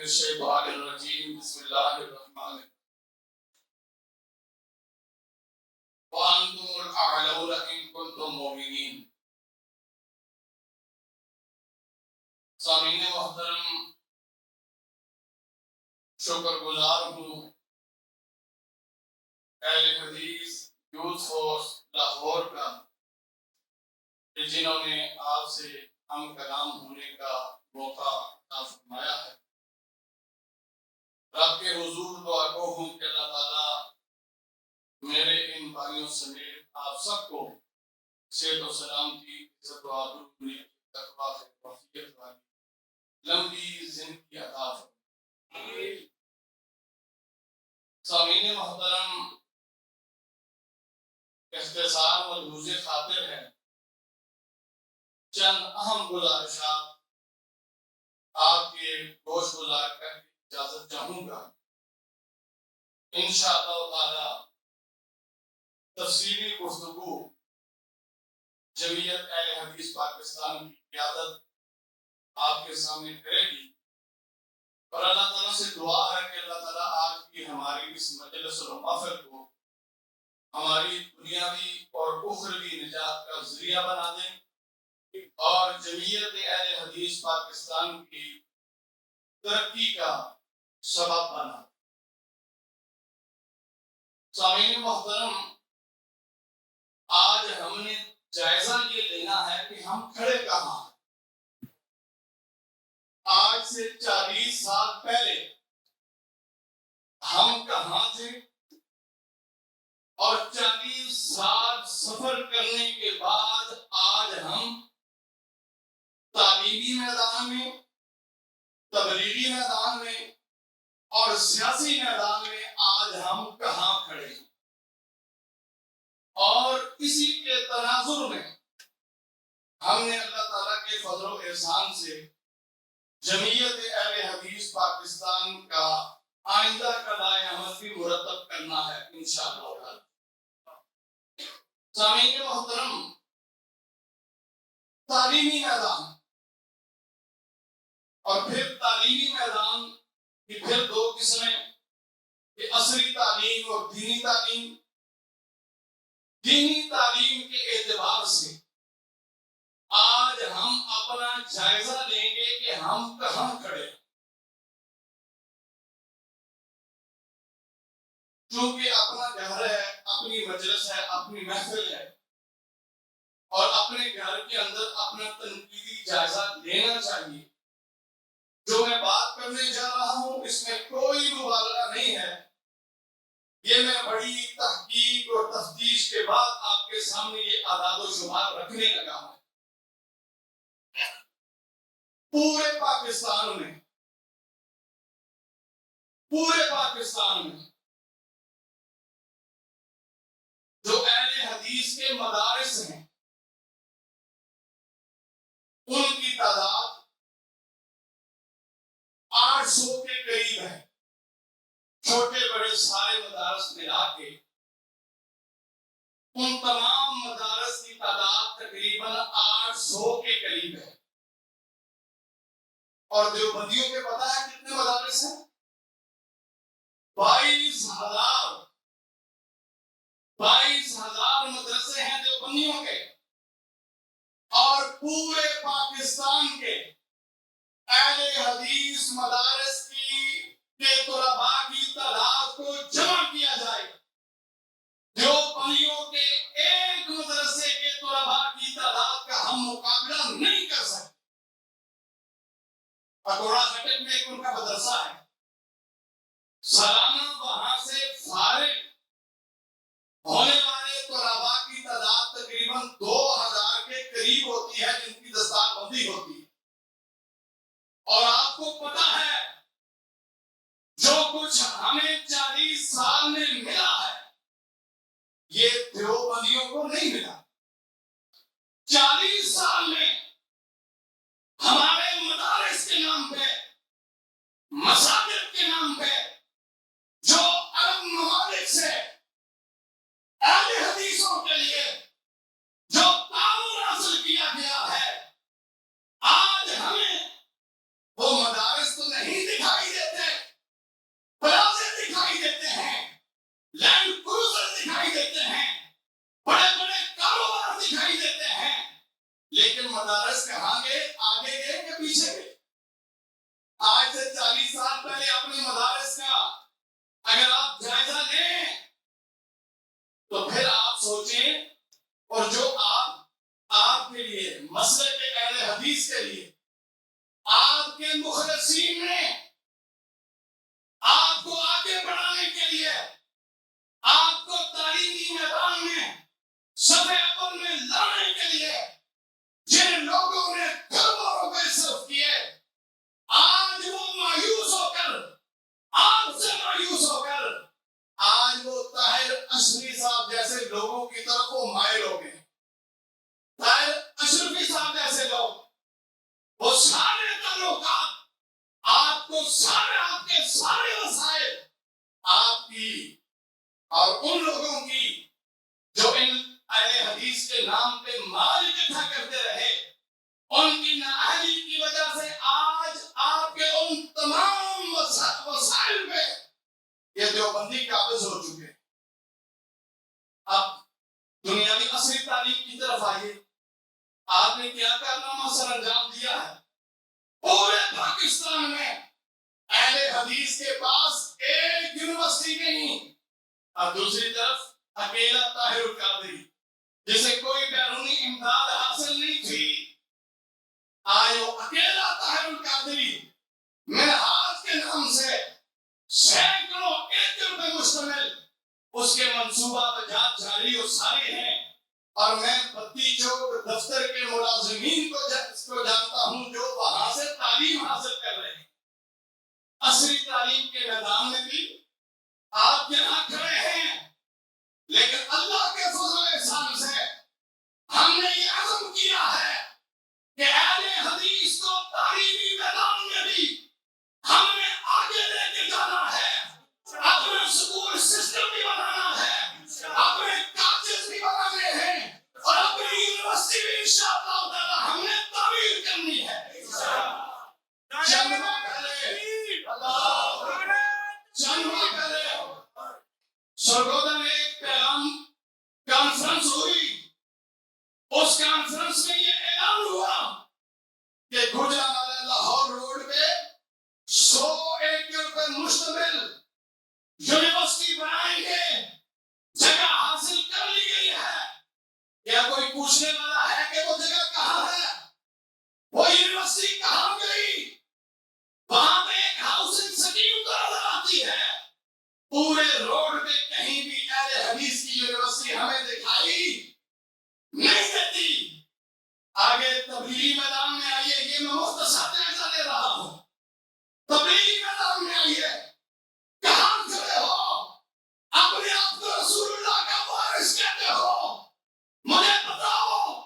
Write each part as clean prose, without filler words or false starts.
الشیطان الرجیم بسم اللہ الرحمن الرحیم وَأَنْتُمُ الْأَعْلَوْنَ إِن كُنتُم مُؤْمِنِينَ۔ سامعین محترم، شکر گزار ہوں اہلحدیث یوتھ فورس لاہور کا کہ جنہوں نے آپ سے ہم کلام ہونے کا موقع عطا فرمایا ہے۔ رب کے حضور دعا گو ہوں کہ اللہ تعالیٰ میرے ان بھائیوں سمیت آپ سب کو صحت و سلامتی، عزت و آبروئی، تقویٰ سے وفیت والی لمبی زندگی عطا فرمائے۔ سامعین محترم، اختصار ملحوظ خاطر ہے، چند اہم گزارشات آپ کے گوش گزار کر اجازت چاہوں گا۔ انشاءاللہ تعالی تفصیلی گفتگو جمعیت اہلحدیث پاکستان کی قیادت آپ کے سامنے کرے گی، اور اللہ تعالیٰ سے دعا ہے کہ اللہ تعالیٰ آج کی ہماری اس مجلس و محفل کو ہماری دنیاوی اور اخروی نجات کا ذریعہ بنا دیں اور جمعیت اہلحدیث پاکستان کی ترقی کا سبب بنا۔ سامعین محترم، آج ہم نے جائزہ یہ لینا ہے کہ ہم کھڑے کہاں ہیں۔ آج سے 40 سال پہلے ہم کہاں تھے، اور 40 سال سفر کرنے کے بعد آج ہم تعلیمی میدان میں، تبلیغی میدان میں اور سیاسی میدان میں آج ہم کہاں کھڑے ہیں۔ اور اسی کے تناظر میں ہم نے اللہ تعالیٰ کے فضل و احسان سے جمعیت اہلحدیث پاکستان کا آئندہ کا دائیں عمل بھی مرتب کرنا ہے انشاءاللہ۔ سامعین محترم، تعلیمی میدان اور پھر تعلیمی میدان کی پھر دو قسمیں، کہ عصری تعلیم اور دینی تعلیم۔ دینی تعلیم کے اعتبار سے آج ہم اپنا جائزہ لیں گے کہ ہم کہاں کھڑے ہیں۔ چونکہ اپنا گھر ہے، اپنی مجلس ہے، اپنی محفل ہے، اور اپنے گھر کے اندر اپنا تنقیدی جائزہ لینا چاہیے۔ جو میں بات کرنے جا رہا ہوں اس میں کوئی مبالغہ نہیں ہے، یہ میں بڑی تحقیق اور تفتیش کے بعد آپ کے سامنے یہ اعداد و شمار رکھنے لگا ہوں۔ پورے پاکستان میں جو اہل حدیث کے مدارس ہیں ان کی تعداد 800 کے قریب ہے۔ چھوٹے بڑے سارے مدارس ملا کے ان تمام مدارس کی تعداد تقریباً 800 کے قریب ہے۔ اور دیوبندیوں کے پتہ ہے کتنے مدارس ہیں؟ 22,000 مدرسے ہیں دیوبندیوں کے، اور پورے پاکستان کے اہل حدیث مدارس کے طلباء کی تعداد کو جمع کیا جائے، دیوبندیوں کے ایک مدرسے کے طلباء کی تعداد کا ہم مقابلہ نہیں کر سکتے۔ پٹورا ہٹک میں ایک ان کا مدرسہ ہے، سالانہ وہاں سے فارغ ہونے والے طلباء کی تعداد تقریباً 2000 کے قریب ہوتی ہے جن کی دستار بندی ہوتی ہے۔ اور آپ کو پتا ہے جو کچھ ہمیں 40 سال میں ملا ہے یہ دیوبندیوں کو نہیں ملا۔ 40 سال میں ہمارے مدارس کے نام پہ، مساجد کے نام پہ جو عرب ممالک سے اہل حدیثوں کے لیے جو تعاون حاصل کیا گیا ہے، آج ہمیں وہ مدارس تو نہیں دکھائی دے سارے آپ کے سارے وسائل آپ کی اور ان لوگوں کی جو ان اہل حدیث کے نام پہ مال اکٹھا کرتے رہے، ان کی نااہلی کی وجہ سے آج آپ کے ان تمام وسائل پہ یہ دیوبندی قابض ہو چکے ہیں۔ اب دنیاوی عصری تعلیم کی طرف آئیے، آپ نے کیا کارنامہ سر انجام دیا ہے؟ پورے پاکستان میں اہل حدیث کے پاس ایک یونیورسٹی نہیں، اور دوسری طرف اکیلا طاہر القادری جسے کوئی بیرونی امداد حاصل نہیں تھی، آج وہ اکیلا طاہر القادری منہاج کے نام سے سینکڑوں ایکڑ پہ مشتمل اس کے منصوبہ بجات جاری و ساری ہیں، اور میں بتی چوک دفتر کے ملازمین کو جانتا ہوں جو وہاں سے تعلیم حاصل کر رہے ہیں۔ عصری تعلیم کے میدان میں بھی آپ یہاں کھڑے ہیں، لیکن اللہ کے فضل و احسان سے ہم نے یہ عزم کیا ہے کہ اہل حدیث کو تعلیمی میدان میں بھی ہم نے آگے لے کے جانا ہے، اپنا سکول سسٹم بھی بنانا ہے، اپنے کالجز بھی بنانے ہیں، اور اپنی یونیورسٹی بھی انشاءاللہ تعالی ہم نے تعمیر کرنی ہے۔ جنوہ پہلے سرگودا میں ایک پیغام کانفرنس ہوئی، اس کانفرنس میں یہ اعلان ہوا کہ گجرانوالہ لاہور روڈ پہ 100 ایکڑ پر مشتمل یونیورسٹی بنائیں گے، جگہ حاصل کر لی گئی ہے۔ کیا کوئی پوچھنے والا ہے کہ وہ جگہ کہاں ہے؟ وہ یونیورسٹی کہاں گئی؟ وہاں پہ ایک ہاؤسنگ سکیم تو نظر آتی ہے، پورے روڈ پہ کہیں بھی اہل حدیث کی یونیورسٹی ہمیں دکھائی نہیں دیتی۔ آگے تبلیغی میدان میں آئیے، یہ میں مختصر جائزہ لے رہا ہوں۔ تبلیغی میدان میں آئیے، کہاں کھڑے ہو؟ اپنے آپ کو رسول اللہ کا وارث کہتے ہو، مجھے بتاؤ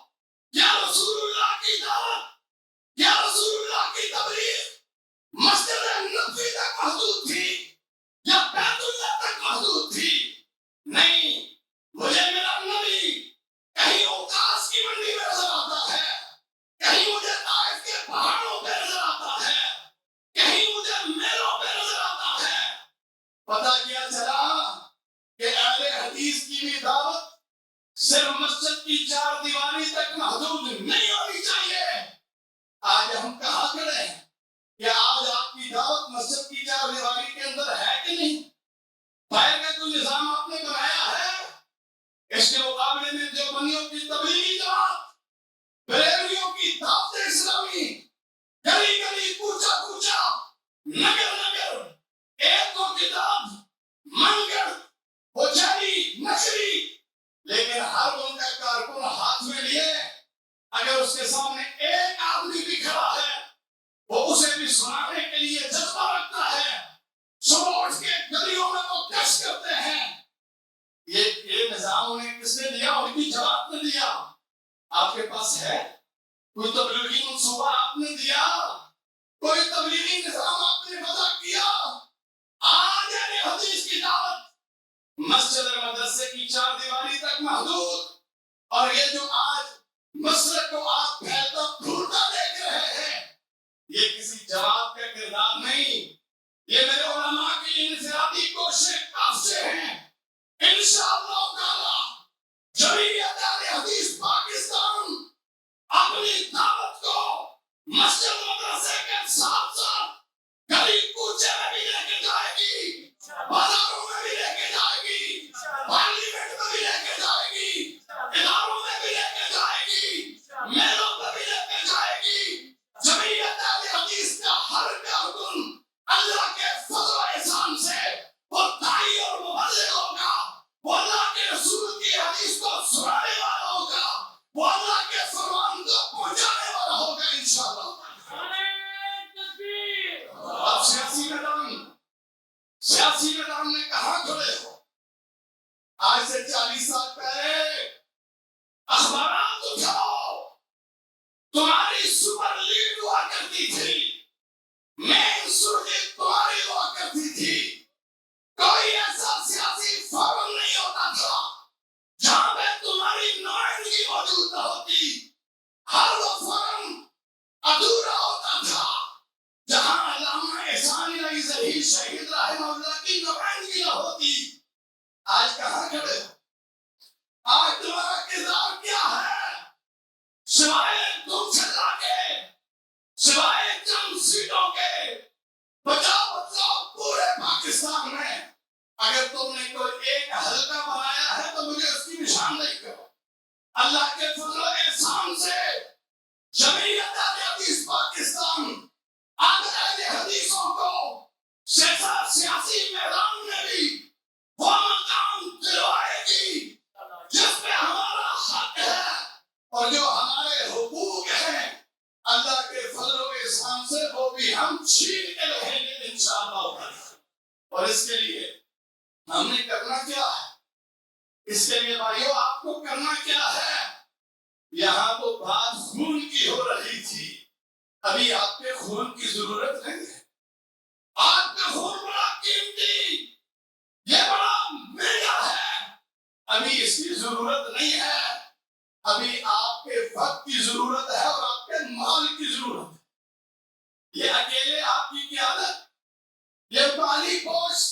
کیا رسول اللہ کی دعوت، کیا رسول اللہ کی تبلیغ مسجد نبوی تک محدود تھی یا بیت اللہ تک محدود تھی؟ نہیں، مجھے میرا نبی کہیں اوقاس کی منڈی میں نظر آتا ہے، کہیں مجھے طائف کے پہاڑوں پہ نظر آتا ہے، کہیں مجھے میلوں پہ نظر آتا ہے۔ پتہ کیا چلا کہ اہل حدیث کی بھی دعوت صرف مسجد کی 4 دیواری تک محدود نہیں ہونی چاہیے۔ آج ہم کہاں کھڑے ہیں؟ کیا آج آپ کی دعوت مسجد کی 4 دیواری کے اندر ہے کہ نہیں؟ باہر کا کوئی نظام آپ نے بنایا ہے؟ اس کے مقابلے میں دیوبندیوں کی تبلیغی جماعت، بریلویوں کی دعوت اسلامی، گلی گلی کوچا کوچا نگر نگر، ایک کو کتاب منگر بچاری نشری، لیکن ہر ان کا کارکن ہاتھ میں لیے اگر اس کے سامنے ایک آدمی بھی کھڑا ہے وہ اسے بھی سنانے کے لیے جذبہ رکھتا ہے، صبح اٹھ کے گلیوں میں وہ گشت کرتے ہیں۔ یہ نظام انہیں کس نے دیا؟ ان کی جماعت نے دیا۔ آپ کے پاس ہے کوئی تبلیغی منصوبہ؟ آپ نے دیا کوئی تبلیغی نظام؟ آپ نے وضع کیا؟ آج اہل حدیث کی دعوت مسجد اور مدرسے کی 4 دیواری تک محدود، اور یہ جو آج مسلک کو آپ پھیلتا پھولتا دیکھ رہے ہیں، یہ کسی جماعت کا کردار نہیں، یہ میرے علماء کی انفرادی کوششیں کافشیں ہیں۔ انشاءاللہ تعالی جمعیت اہل حدیث پاکستان اپنی دعوت کو مسجد مدرسے کے ساتھ ساتھ گلی کوچے میں بھی لے کے جائے گی، بازاروں میں بھی لے کے جائے گی، پارلیمنٹ میں بھی لے کے جائے گی، اداروں میں بھی لے کے جائے گی، میلوں میں بھی لے کے جائے گی۔ جمعیت اہل حدیث کا ہر کارکن اللہ کے فضل و احسان سے وہ داعی اور مبلغ ہوگا، وہ اللہ کے رسول کی حدیث کو سنانے والا ہوگا، وہ اللہ کے فرمان کو پہنچانے والا ہوگا انشاءاللہ۔ اب سیاسی میدان میں کہاں کھڑے ہو؟ آج سے 40 سال پہلے اخبارات اٹھاؤ، تمہاری سپر لیڈ ہوا کرتی تھی، مین سرخی شہید رحمہ اللہ کی نمائندگی نہ ہوتی، آج کہاں کھڑے ہو؟ آج تمہارا کردار کیا ہے؟ سوائے تم چلا کے، سوائے چند سیٹوں کے، بچاؤ پورے پاکستان میں اگر تم نے کوئی ایک حلقہ بنایا ہے تو مجھے اس کی نشان نہیں کرو۔ اللہ کے فضل و احسان سے جمعیت اہلحدیث پاکستان اہلحدیثوں کو سیاسی میدان میں بھی وہ مقام دلوائے گی جس پہ ہمارا حق ہے، اور جو ہمارے حقوق ہیں اللہ کے فضل و احسان سے وہ بھی ہم چھین کے رہیں گے انشاءاللہ۔ اور اس کے لیے ہم نے کرنا کیا ہے؟ اس کے لیے بھائیو آپ کو کرنا کیا ہے؟ یہاں تو بات خون کی ہو رہی تھی، ابھی آپ کے خون کی ضرورت نہیں ہے۔ آپ کا خون بڑا قیمتی، یہ بڑا مہنگا ہے، ابھی اس کی ضرورت نہیں ہے۔ ابھی آپ کے وقت کی ضرورت ہے اور آپ کے مال کی ضرورت ہے۔ یہ اکیلے آپ کی قیادت، یہ مالی پوش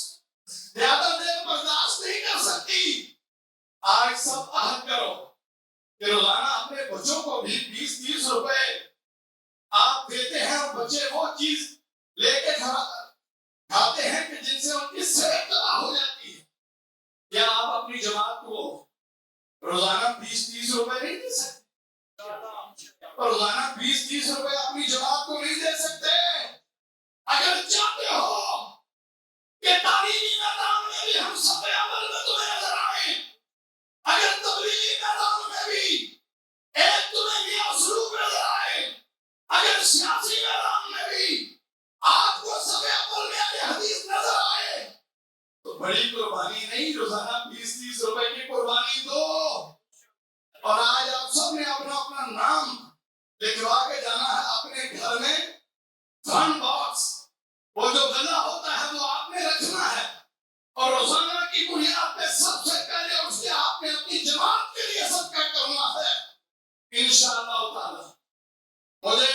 زیادہ دیر برداشت نہیں کر سکتی۔ آج سب عہد کرو کہ روزانہ اپنے بچوں کو بھی 20-30 روپے آپ دیتے ہیں، اور بچے وہ چیز لے کے کھاتے ہیں کہ جن سے ان کی صحت تباہ ہو جاتی ہے۔ کیا آپ اپنی جماعت کو روزانہ 20-30 روپے نہیں دے سکتے؟ روزانہ 20-30 روپے اپنی جماعت کو نہیں دے سکتے؟ اگر چاہتے ہو کہ تعلیمی میدان میں بھی ہم سب عمل میں تمہیں نظر آئیں، اگر تبلیغی میدان میں بھی ایک تمہیں یہ اسلوب نظر آئے، اگر سیاسی میدان میں بھی آپ کو سب عمل میں اہلحدیث نظر آئے، تو بڑی قربانی نہیں، روزانہ 20-30 روپے کی قربانی دو۔ اور آج آپ سب نے اپنا اپنا نام لکھوا کے جانا ہے اپنے گھر میں، فنڈ باکس، وہ جو غلہ ہوتا ہے وہ آپ نے رکھنا ہے، اور روزانہ کی بنیاد پہ سب سے پہلے اس کے آپ نے اپنی جماعت کے لیے صدقہ کرنا ہے انشاءاللہ تعالی۔ مجھے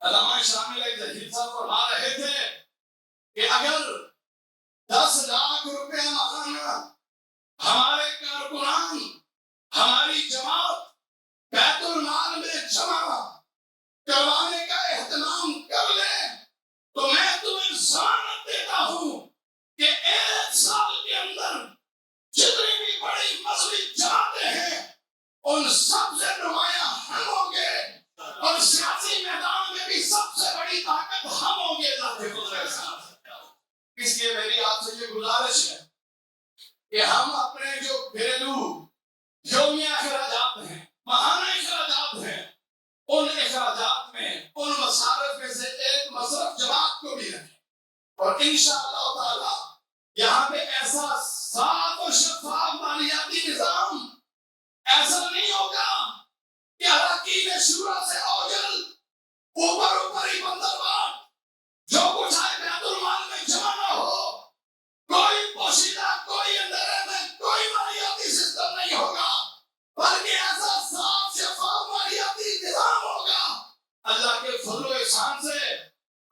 علامہ شامل ظہیر صاحب فرما رہے تھے کہ اگر 10 لاکھ روپے ماہانہ ہمارے کارکنان، ہماری جماعت بیت المال میں جمع کروانے کا اہتمام کر لیں تو میں تمہیں ضمانت دیتا ہوں کہ 1 سال کے اندر جتنی بھی بڑی مذہبی جماعتیں ہیں ان سب سے نمایاں ہم ہوں گے، اور سیاسی میدان میں بھی سب سے بڑی طاقت ہم ہوں گے اللہ کے فضل سے۔ اس لیے میری آپ سے یہ گزارش ہے کہ ہم اپنے جو گھریلو یومیہ اخراجات ہیں، ماہانہ اخراجات ہیں، ان اخراجات میں ان مصارف میں سے ایک مصرف جماعت کو بھی رکھیں، اور انشاءاللہ تعالی یہاں پہ ایسا صاف و شفاف مالیاتی نظام ایسا نہیں ہوگا کہ اراکین شورا سے اوجل اوپر ہی بندربان جو کچھ آئے بیت المال میں جمع نہ ہو، کوئی پوشیدہ، کوئی اندھیرے میں کوئی مالیاتی سسٹم نہیں ہوگا، بلکہ ایسا صاف شفاف مالیاتی نظام ہوگا۔ اللہ کے فضل و احسان سے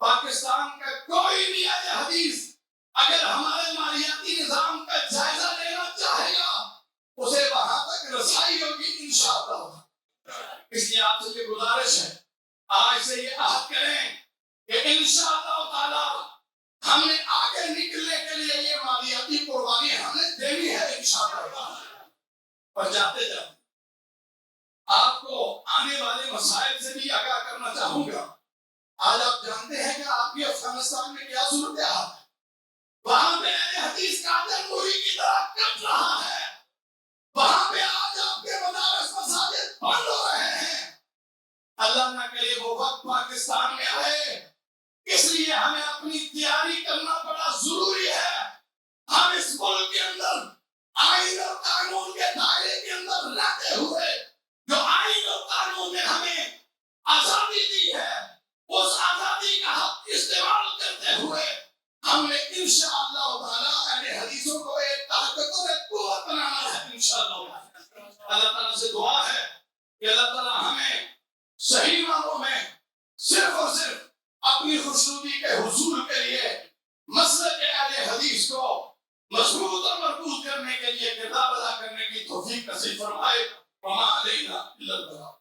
پاکستان کا کوئی بھی اہلحدیث اگر ہمارے مالیاتی نظام کا جائزہ لینا چاہے گا اسے وہاں تک رسائی ہوگی انشاءاللہ۔ اس لیے آپ سے یہ گزارش ہے، آج سے یہ عہد کریں کہ انشاءاللہ تعالی ہم نے آگے نکلنے کے لیے یہ مالیاتی قربانی ہم نے دینی ہے انشاءاللہ۔ اور جاتے جاتے آپ کو آنے والے مسائل سے بھی آگاہ کرنا چاہوں گا۔ آج آپ جانتے ہیں کہ آپ کی افغانستان میں کیا صورتحال ہے، وہاں پہ اہلحدیث کا جمہوری کی طرح کٹ رہا ہے، وہاں پہ آج آپ کے مدارس مساجد بند ہو رہے ہیں۔ اللہ نہ کرے وہ وقت پاکستان میں آئے، اس لیے ہمیں اپنی تیاری کرنا بڑا ضروری ہے۔ ہم اس ملک کے اندر آئین اور قانون کے دائرے کے اندر رہتے ہوئے جو آئین اور قانون نے ہمیں آزادی دی ہے، اس آزادی کا حق استعمال کرتے ہوئے ہم نے انشاءاللہ تعالی اہل حدیثوں کو ایک طاقت اور ایک قوت بنانا ہے انشاءاللہ۔ اللہ تعالیٰ سے دعا ہے کہ اللہ تعالیٰ ہمیں صحیح معنوں میں صرف اور صرف اپنی خوشنودی کے حصول کے لیے مسلک اہل حدیث کو مضبوط اور مربوط کرنے کے لیے کردار ادا کرنے کی توفیق نصیب فرمائے. وما علینا الا البلاغ.